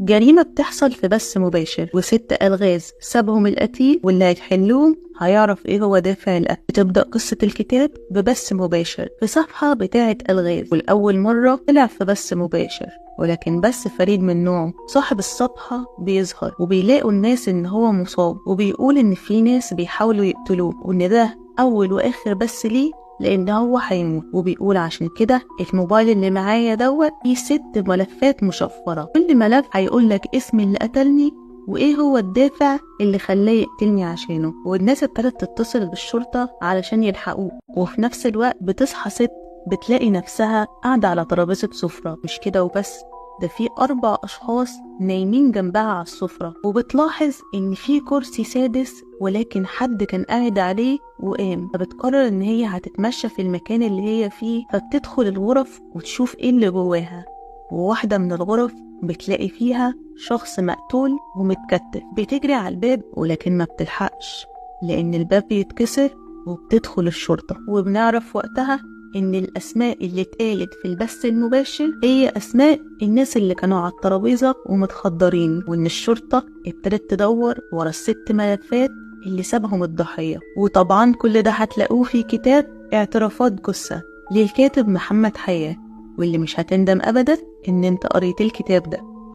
جريمة بتحصل في بث مباشر، وست ألغاز سابهم القتيل، واللي هيحلهم هيعرف ايه هو دافع القتل. بتبدأ قصة الكتاب ببث مباشر في صفحة بتاعة ألغاز، والأول مرة طلع في بث مباشر ولكن بس فريد من نوعه. صاحب الصفحة بيظهر وبيلاقوا الناس ان هو مصاب، وبيقول ان في ناس بيحاولوا يقتلوه، وان ده أول وآخر بس ليه لأن هو هيموت. وبيقول عشان كده الموبايل اللي معايا فيه 6 ملفات مشفرة، كل ملف هيقولك اسم اللي قتلني وايه هو الدافع اللي خلاه يقتلني عشانه. والناس ابتدت تتصل بالشرطة علشان يلحقوه، وفي نفس الوقت بتصحى ست بتلاقي نفسها قاعدة على ترابيزة سفرة. مش كده وبس، ده في 4 أشخاص نايمين جنبها على السفرة، وبتلاحظ إن في كرسي سادس ولكن حد كان قاعد عليه وقام. فبتقرر إن هي هتتمشى في المكان اللي هي فيه، فبتدخل الغرف وتشوف إيه اللي جواها. وواحدة من الغرف بتلاقي فيها شخص مقتول ومتكتف. بتجري على الباب ولكن ما بتلحقش لأن الباب بيتكسر، وبتدخل الشرطة. وبنعرف وقتها إن الأسماء اللي اتقالت في البث المباشر هي أسماء الناس اللي كانوا على الترابيزة ومتخدرين، وإن الشرطة ابتدت تدور ورا ال6 ملفات اللي سابهم الضحية. وطبعا كل ده هتلاقوه في كتاب اعترافات جثة للكاتب محمد حياة، واللي مش هتندم أبدا إن انت قريت الكتاب ده.